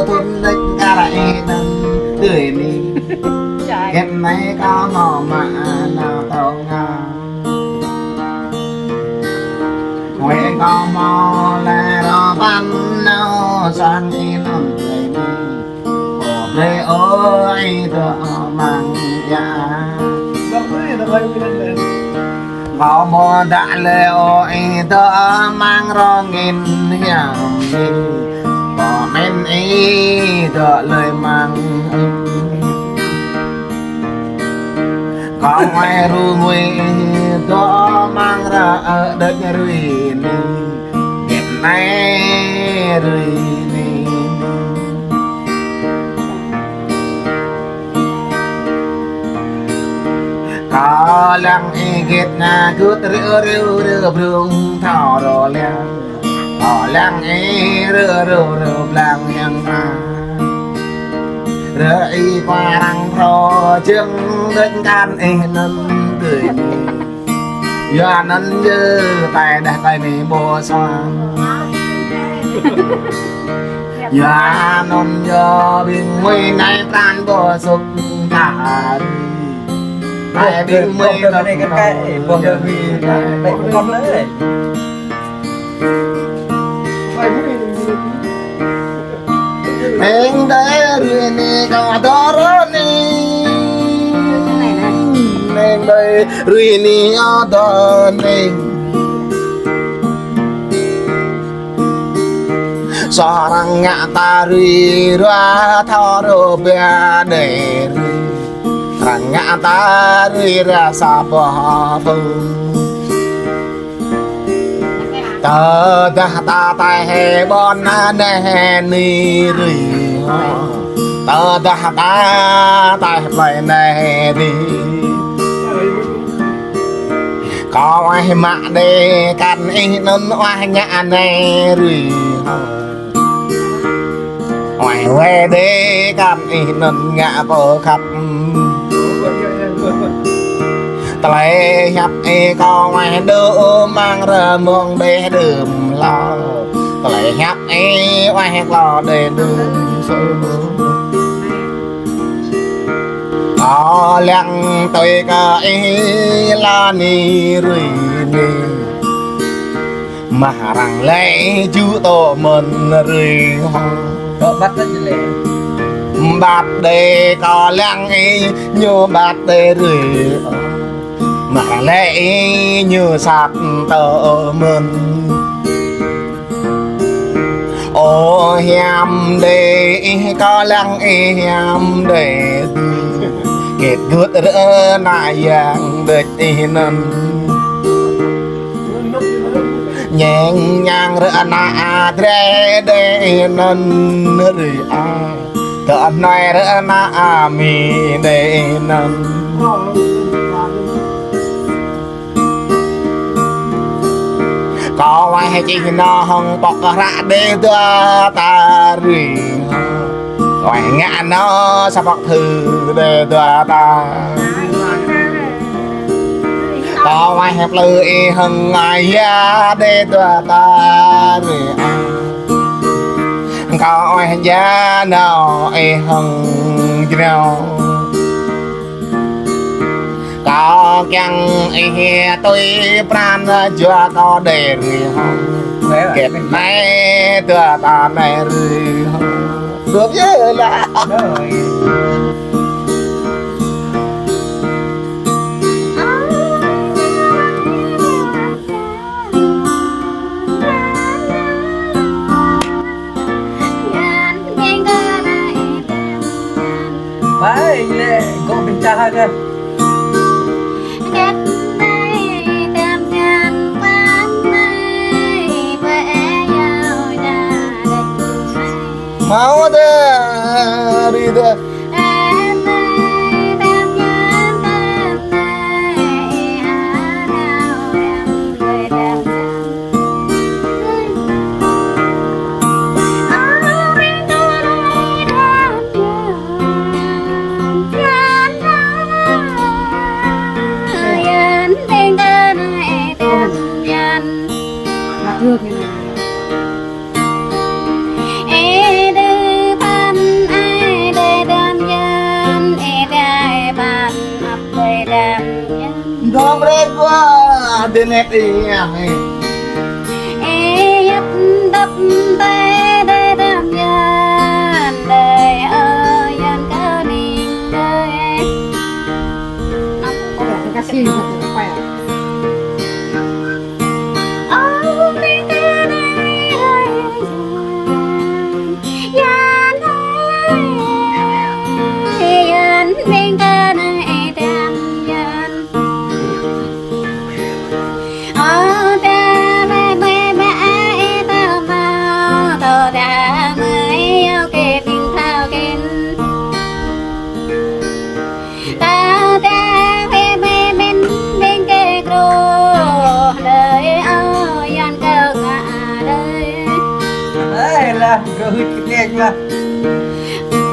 thôn đất ca lại nâng tươi mi ghét mấy có mò mà nào tao ngà quê có mò là đó văn nào sang đi nông tươi mi bỏ rê ơi tớ mang ya vào mùa đã lệ ôi tớ mang rong nghìn hiểm đi bỏ men ý tớ lời mang có ngoài ru nguy tớ mang ra ở đất rùi ni nghiệp này rùi ni có lăng y ghét na cứ rửa rửa rửa brung thảo đồ lăng có lăng y rửa rửa rửa lăng nhang ma rửa y qua răng thò chương đất can y nâng tươi do nâng dư tay đặt tay mi bồ xoan do nâng do bình nguy ngay tan bồ sục thả ai biết mây nó này cái buồn đời vì đấy ngon đấy anh đây rồi nè có đó rồi nè anh đây rồi nè ở đó nè sao răng ngã ta rồi ra thao rồi bè để răng ngã ta rơi ra xa bờ phương tờ ta tay hè bon nè ni rì tờ ta tay lại nè đi có ai mạ đê cắn ý nân oai nhã nè rì oai huê đê cắn ý nân ngã bờ khắp tay nhấp e con ngoài đưa mang ra mong để đừng lo tay nhấp e ngoài lo để đừng có lăng tôi cả e la ni rì ni mà rằng lấy chú tổ mình rì có bắt rất lệ bát đề có lăng e như bát đề rì mà lẽ như sạt tờ mình ô hiam đề có lăng hiam đề kết vượt rỡ nại dạng địch nân nhàng nhàng rỡ nạ tre đề nân rì a cỡ này rỡ nạ mi đề nân có ai chỉ nó hông bọc ra để đưa ta rì ngoài ngã nó sao bọc thư để đưa ta có ai hẹp lư y hưng ai giá để đưa ta rì có ai giá nào y hưng chứ nào có chăng ý tôi pran chưa có để kết này tựa ta này được chứ là phải lệ cô bình tra cơ mau deh đi deh được như này đến hết đi em ơi. Ép đập tay đây đam gian đời ơi gian cơ đình đời. Cái gì mà khỏe. Ôi bên cơ này ơi gian ơi gian bên cơ này đam gian. Ở ta mẹ mẹ mẹ ta mau tao đã mới yêu kề tình thao kín ta ta mẹ mẹ bên bên kề cro đời ơi gian cơ ngã đời. Đấy là gửi cái mà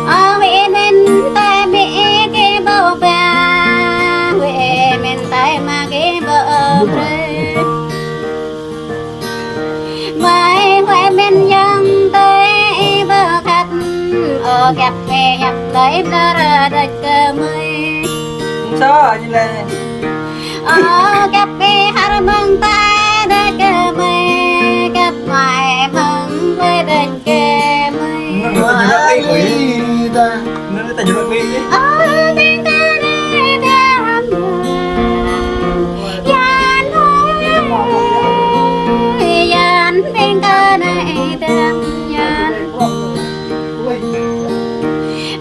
Ở mẹ bên tay mẹ cái bầu bà mẹ bên tay mà cái bầu rơi mai hoài bên dân tới bờ khách ở gặp mẹ gặp lấy ra đất cơ mây sao như là ở gặp mẹ har mừng tay đất cơ mây gặp mẹ mừng với đất cơ mây. Ai đi ta. nó ta chụp cái gì Ở bên ta đây đam gian ơi gian bên ta này đam gian.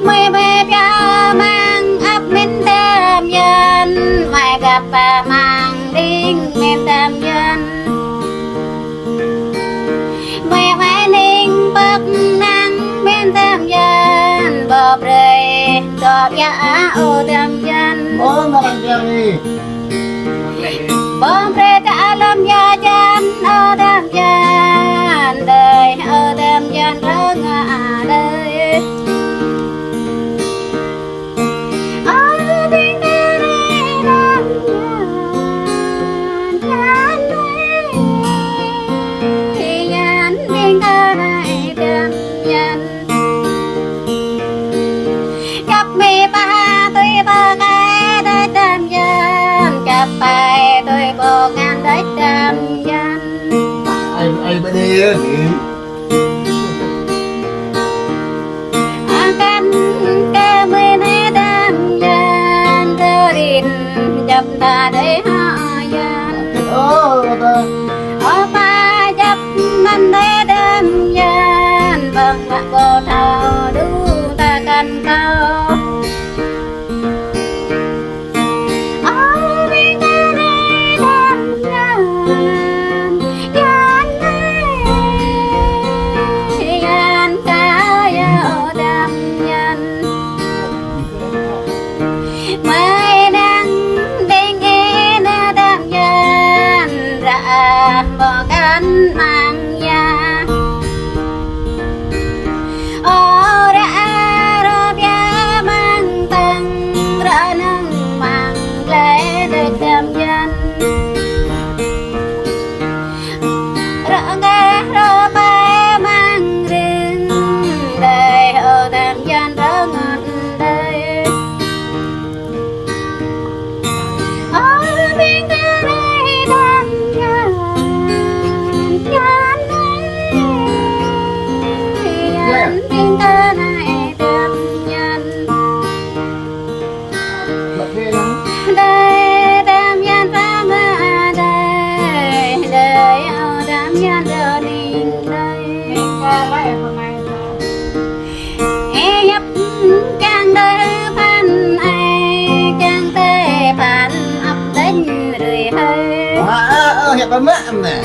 Mày về cha mang ấp bên đam gian mày gặp bà mang đinh bên đam gian. Mày phải ninh bậc năng bên đam gian bọp rơi đọp giá ô đam gian. Bố nó làm theo đi. Bom rê cả lâm gia chan ở đam gian đời ở đam gian rơ ngã đời. Ở bên đây đam gian ơi gian bên đây đam gian. Gặp mẹ ba tôi ba cái đây đam gian gặp bài tôi bộ ngàn đấy đam gian. Ai bên đi á thì. Akan kemana đam gian đưa đình dập ta để họ gian. Ta. Ở ba dập mình để đam gian bằng bạc bộ thao đu ta cần cao. Ở bên đây đam gian gian ơi gian cao ở đam gian. Mai đang bên nghe na đam gian ra bỏ cánh mang da. Ở ra rồi bia mang tăng ra nâng mang lẽ được đam gian. Ra nghe rồi ba mang rừng đời ở đam gian ra ngọt đời. Ở bên đây đam gian gian ơi gian bên đây đam gian. Lập ghê lắm. Đời đam gian ra mà đời đời ở đam gian giờ đình đời. Qua lại hôm nay. E nhấp càng đời phan ai càng tê phan ấp đến rồi hơi. Hiệp ba mẹ nè.